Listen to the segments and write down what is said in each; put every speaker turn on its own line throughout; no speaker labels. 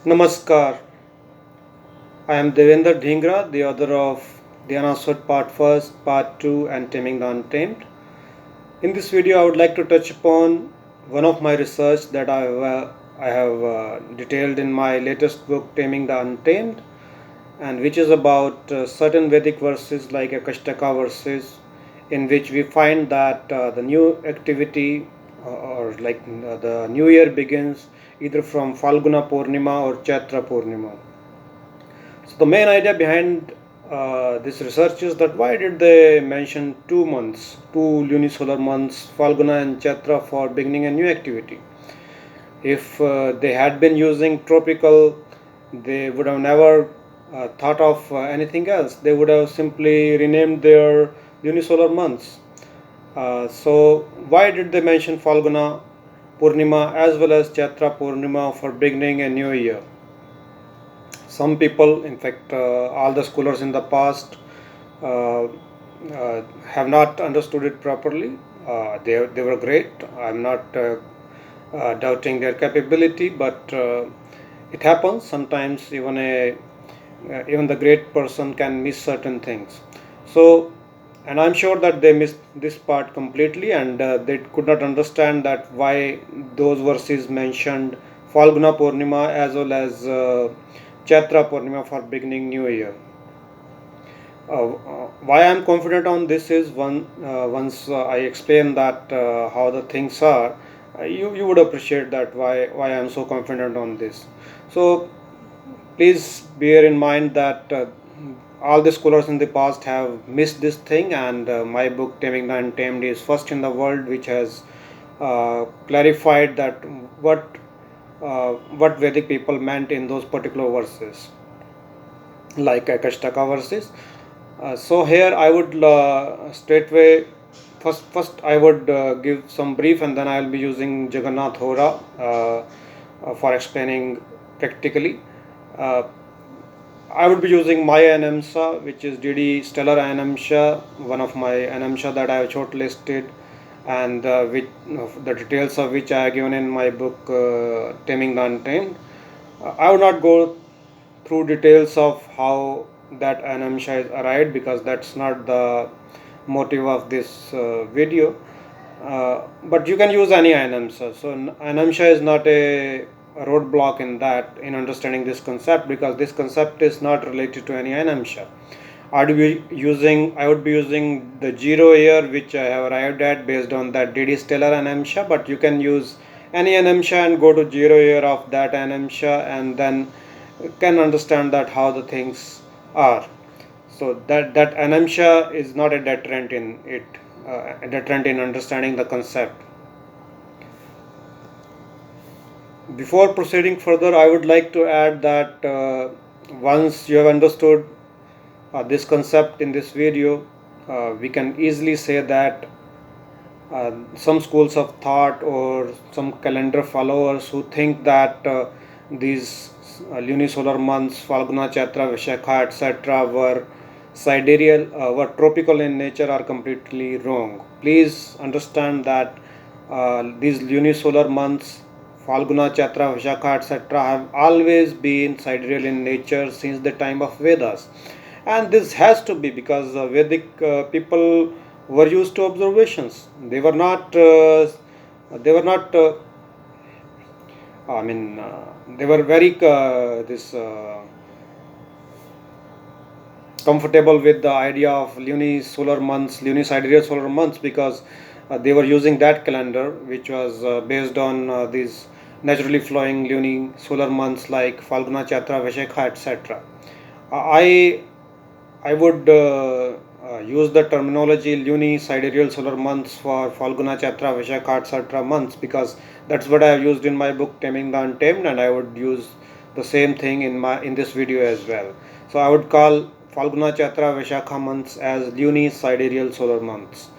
Namaskar. I am Devinder, the author of The Unanswered Part 1st, Part 2 and Taming the Untamed. In this video, I would like to touch upon one of my research that I have detailed in my latest book, Taming the Untamed, and which is about certain Vedic verses like Akashtaka verses, in which we find that the new activity or the new year begins either from Falguna Purnima or Chaitra Purnima. So the main idea behind this research is that why did they mention 2 months, two lunisolar months, Falguna and Chaitra, for beginning a new activity? If they had been using tropical, they would have never thought of anything else. They would have simply renamed their lunisolar months. So why did they mention Falguna Purnima as well as Chaitra Purnima for beginning a new year? Some people, in fact, all the scholars in the past uh, have not understood it properly. They were great. I'm not doubting their capability, but it happens sometimes. Even the great person can miss certain things. So, and I'm sure that they missed this part completely, and they could not understand that why those verses mentioned Falguna Purnima as well as Chaitra Purnima for beginning new year. Why I'm confident on this is once I explain that how the things are, you would appreciate that why I'm so confident on this. So please bear in mind that all the scholars in the past have missed this thing, and my book Taming the Untamed is first in the world which has clarified that what what Vedic people meant in those particular verses, like Akashtaka verses. So here I would straightway first I would give some brief, and then I will be using Jagannath Hora for explaining practically. Uh, I would be using my Anamsa, which is DD Stellar Anamsha, one of my Anamsha that I have shortlisted, and the details of which I have given in my book Taming the Untamed. I would not go through details of how that Anamsha is arrived, because that's not the motive of this video. But you can use any Anamsha. So Anamsha is not a roadblock in that, in understanding this concept, because this concept is not related to any Anamsha. I would be using the 0 year which I have arrived at based on that DD stellar Anamsha, but you can use any Anamsha and go to 0 year of that Anamsha, and then can understand that how the things are. So that Anamsha is not a deterrent in it, a deterrent in understanding the concept. Before proceeding further, I would like to add that once you have understood this concept in this video, we can easily say that some schools of thought or some calendar followers who think that these lunisolar months, Falguna, Chaitra, Vishakha, etc., were tropical in nature, are completely wrong. Please understand that these lunisolar months, Falguna, Chaitra, Vishakha, etc., have always been sidereal in nature since the time of Vedas, and this has to be because Vedic people were used to observations. They were not. They were not. I mean, they were very this comfortable with the idea of lunisolar months, luni-sidereal solar months, because they were using that calendar, which was based on these naturally flowing luni-solar months like Falguna, Chaitra, Vaishakha, etc. I I would use the terminology luni sidereal solar months for Falguna, Chatra, Vishakha, etc. months, because that's what I have used in my book Taming the Untamed, and I would use the same thing in this video as well. So I would call Falguna, Chatra, Vishakha months as luni sidereal solar months,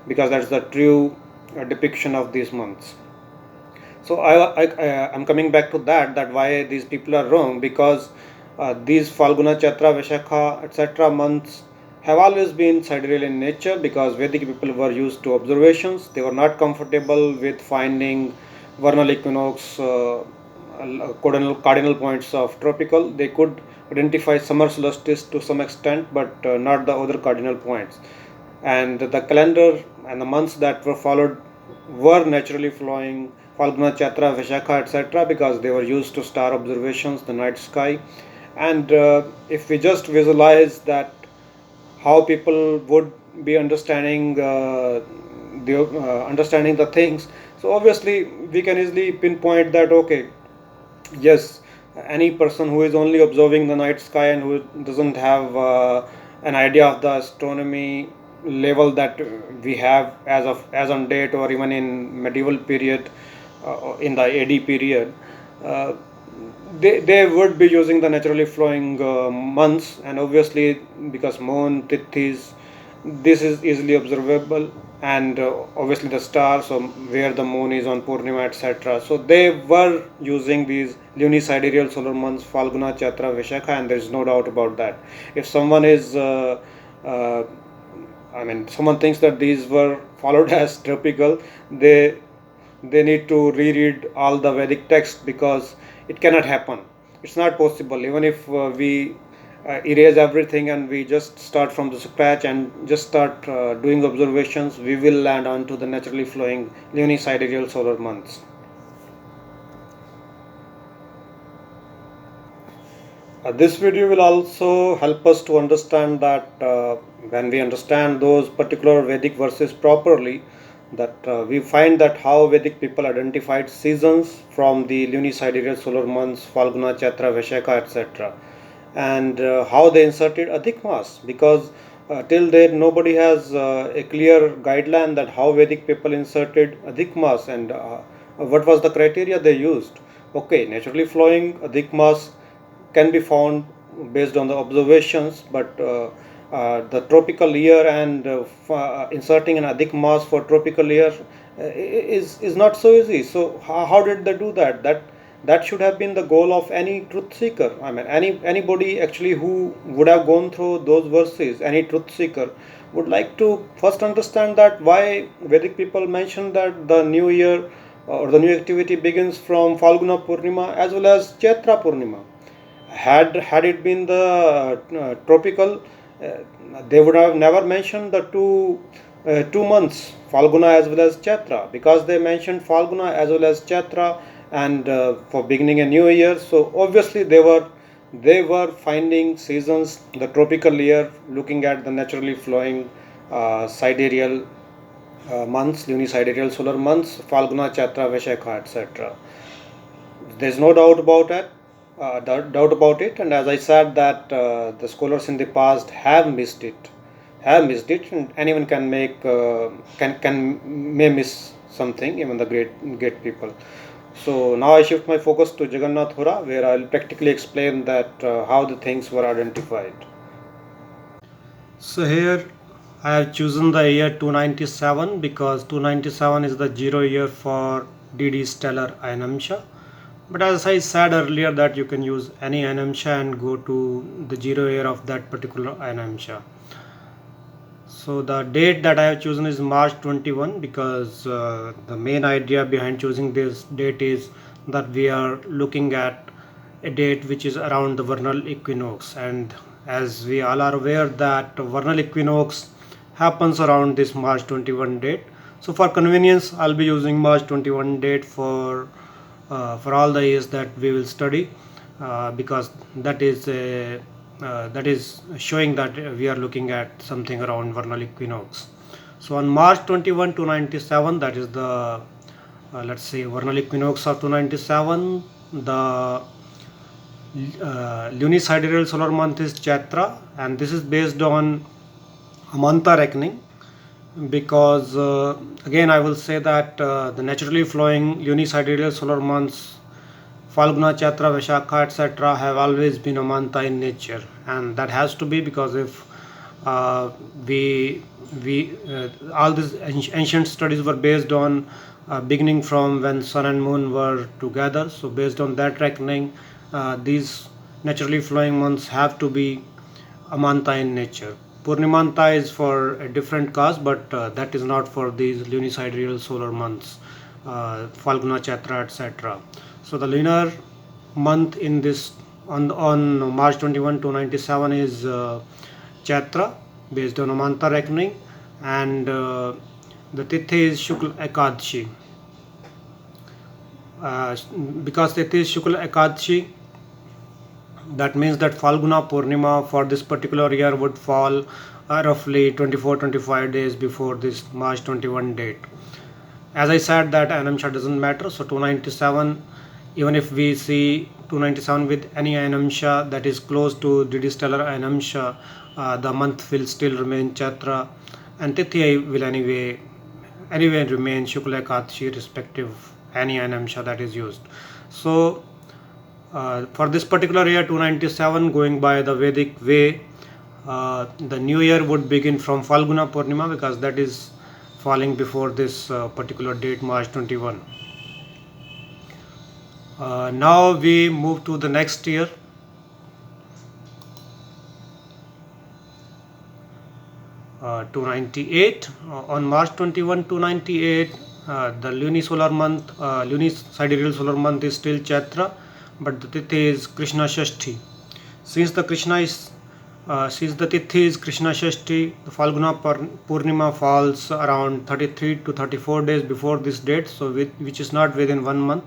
because that's the true depiction of these months. So I'm coming back to that why these people are wrong, because these Falguna, Chatra, Vaishakha, etc. months have always been sidereal in nature, because Vedic people were used to observations. They were not comfortable with finding vernal equinox cardinal points of tropical. They could identify summer solstice to some extent, but not the other cardinal points. And the calendar and the months that were followed were naturally flowing Falguna, Chatra, Vaishakha, etc., because they were used to star observations, the night sky. And if we just visualize that, how people would be understanding the things, so obviously we can easily pinpoint that, okay, yes, any person who is only observing the night sky and who doesn't have an idea of the astronomy level that we have as on date, or even in medieval period, in the AD period, uh, they would be using the naturally flowing months. And obviously, because moon, tithis, this is easily observable, and obviously the stars, so where the moon is on Purnima, etc. So they were using these luni-sidereal solar months, Falguna, Chatra, Vishakha, and there is no doubt about that. If someone is uh, someone thinks that these were followed as tropical, they they need to reread all the Vedic text, because it cannot happen. It's not possible. Even if we erase everything and we just start from the scratch and just start doing observations, we will land onto the naturally flowing lunar sidereal solar months. This video will also help us to understand that when we understand those particular Vedic verses properly, that we find that how Vedic people identified seasons from the lunar sidereal solar months, Falguna, Chatra, Vaishakha, etc., and how they inserted adhikmas, because till then nobody has a clear guideline that how Vedic people inserted adhikmas, and what was the criteria they used. Okay, naturally flowing adhikmas can be found based on the observations, but the tropical year and inserting an adhik mass for tropical year is not so easy. So how did they do that? That should have been the goal of any truth seeker. Anybody actually who would have gone through those verses, any truth seeker would like to first understand that why Vedic people mention that the new year or the new activity begins from Falguna Purnima as well as Chaitra Purnima. Had it been the tropical, uh, they would have never mentioned the 2 months, Falguna as well as Chaitra, because they mentioned Falguna as well as Chaitra, and for beginning a new year. So obviously they were finding seasons, the tropical year, looking at the naturally flowing sidereal months, lunar sidereal solar months, Falguna, Chatra, Vaishakha, etc. There's no doubt about it. Doubt about it, and as I said that the scholars in the past have missed it, and anyone can make can may miss something, even the great people. So now I shift my focus to Jagannath Hora, where I'll practically explain that how the things were identified. So here I have chosen the year 297 because 297 is the 0 year for DD stellar Ainamsha. But as I said earlier, that you can use any Ainamsha and go to the 0 year of that particular Ainamsha. So the date that I have chosen is March 21, because the main idea behind choosing this date is that we are looking at a date which is around the vernal equinox, and as we all are aware that vernal equinox happens around this March 21 date. So for convenience, I'll be using March 21 date for all the years that we will study, because that is showing that we are looking at something around vernal equinox. So on March 21 to 97, that is the let's say vernal equinox of 297. The lunar sidereal solar month is Chaitra, and this is based on Amanta reckoning, because again I will say that the naturally flowing lunar sidereal solar months, Falguna, Chatra, Vaishakha, etc., have always been a manta in nature, and that has to be because if uh, we all these ancient studies were based on beginning from when sun and moon were together. So based on that reckoning, these naturally flowing months have to be a manta in nature. Purnimanta is for a different cause, but that is not for these lunar sidereal solar months, Falguna, Chatra, etc. So the lunar month in this on March 21 297 is Chaitra, based on Amanta reckoning, and the Tithi is Shukla Ekadashi. Because Tithi is Shukla Ekadashi, that means that Falguna Purnima for this particular year would fall roughly 24-25 days before this March 21 date. As I said, that Anamsha doesn't matter, so 297, even if we see 297 with any Anamsha that is close to Didi stellar Anamsha, the month will still remain Chatra, and Tithi will anyway remain Shukla Ekadashi respective any Anamsha that is used. So for this particular year 297, going by the Vedic way, the new year would begin from Falguna Purnima, because that is falling before this particular date, March 21. Now we move to the next year. Uh, 298. On March 21, 298, the lunisolar month, sidereal solar month is still Chaitra, but the Tithi is Krishna Shashti. Since the Tithi is Krishna Shashti, the Falguna Purnima falls around 33 to 34 days before this date, so which is not within 1 month,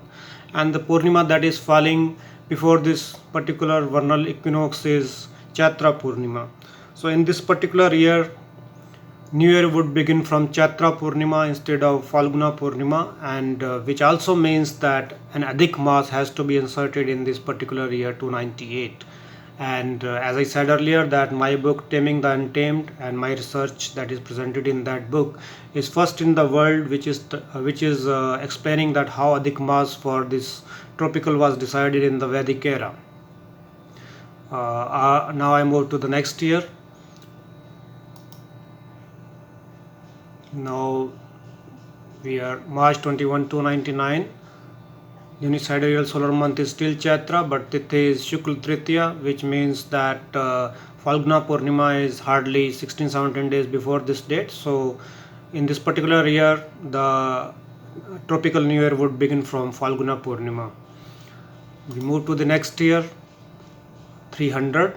and the Purnima that is falling before this particular vernal equinox is Chatra Purnima. So in this particular year, New Year would begin from Chatra Purnima instead of Falguna Purnima, and which also means that an adhikmasa has to be inserted in this particular year 298. And as I said earlier, that my book Taming the Untamed and my research that is presented in that book is first in the world, which is explaining that how adhikmasa for this tropical was decided in the Vedic era. Now I move to the next year. Now we are March 21, 299. Unisidereal solar month is still Chaitra, but Tithi is Shukla Tritiya, which means that Falguna Purnima is hardly 16-17 days before this date. So in this particular year, the tropical new year would begin from Falguna Purnima. We move to the next year, 300.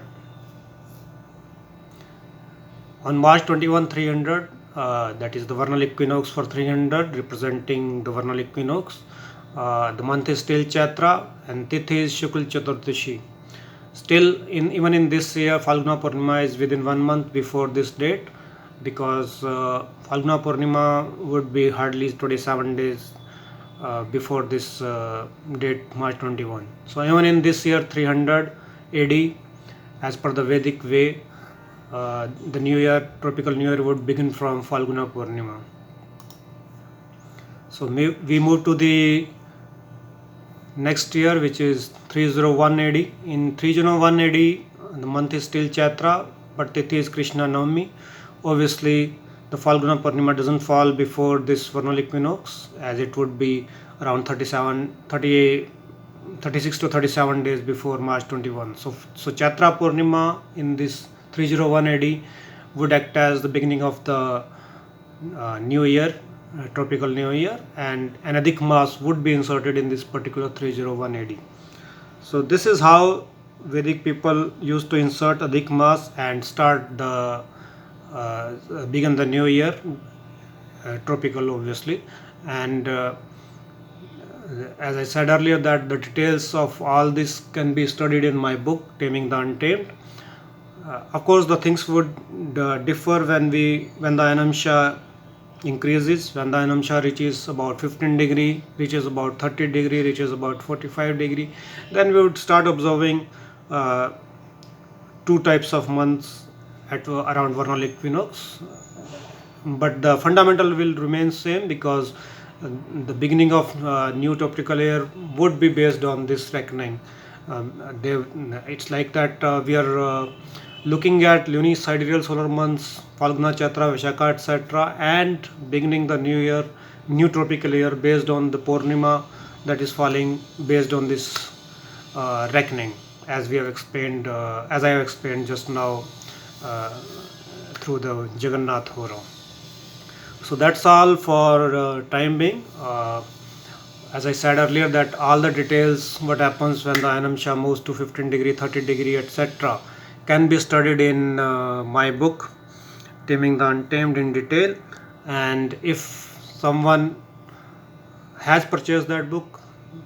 On March 21, 300, that is the vernal equinox for 300, representing the vernal equinox. The month is still Chatra and Tithi is Shukla Chaturdashi. Still, even in this year, Falguna Purnima is within 1 month before this date, because Falguna Purnima would be hardly 27 days before this date, March 21. So even in this year, 300 AD, as per the Vedic way, the new year, tropical new year, would begin from Falguna Purnima. So we move to the next year, which is 301 AD. In 301 AD, the month is still Chatra, but Tithi is Krishna Navami. Obviously, the Falguna Purnima doesn't fall before this vernal equinox, as it would be around 36 to 37 days before March 21. So Chatra Purnima in this 301 AD would act as the beginning of the new year, tropical new year, and an adhikmasa would be inserted in this particular 301 AD. So this is how Vedic people used to insert adhikmasa and start the begin the new year, tropical obviously. And as I said earlier, that the details of all this can be studied in my book Taming the Untamed. Of course, the things would differ when the Anamsha increases. When the Anamsha reaches about 15 degree, reaches about 30 degree, reaches about 45 degree, then we would start observing 2 types of months at around vernal equinox. But the fundamental will remain same, because the beginning of new tropical year would be based on this reckoning. It's like that we are looking at lunar sidereal solar months, Falguna, Chatra, Vishaka, etc., and beginning the new year, new tropical year, based on the Purnima that is falling based on this reckoning, as we have explained, as I have explained just now through the Jagannath Hora. So that's all for time being. as I said earlier, that all the details, what happens when the Anamsha moves to 15 degree, 30 degree, etc., can be studied in my book, Taming the Untamed, in detail. And if someone has purchased that book,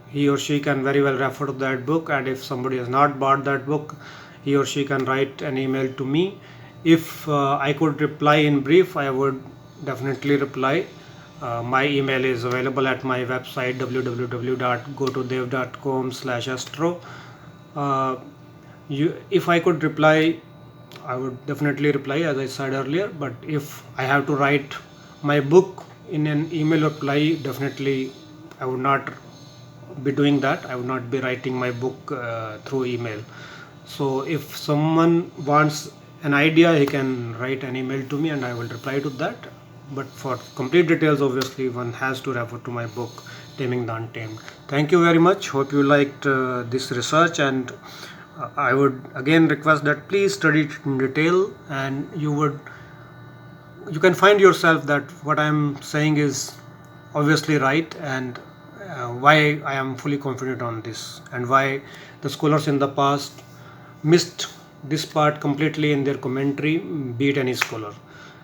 he or she can very well refer to that book. And if somebody has not bought that book, he or she can write an email to me. If I could reply in brief, I would definitely reply. My email is available at my website www.gotodev.com/astro. If I could reply, I would definitely reply, as I said earlier. But if I have to write my book in an email reply, definitely I would not be doing that. I would not be writing my book through email. So if someone wants an idea, he can write an email to me and I will reply to that. But for complete details, obviously one has to refer to my book, Taming the Untamed. Thank you very much. Hope you liked this research, and I would again request that please study it in detail, and you can find yourself that what I am saying is obviously right, and why I am fully confident on this, and why the scholars in the past missed this part completely in their commentary, be it any scholar.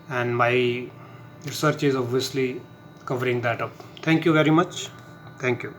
And my research is obviously covering that up. Thank you very much. Thank you.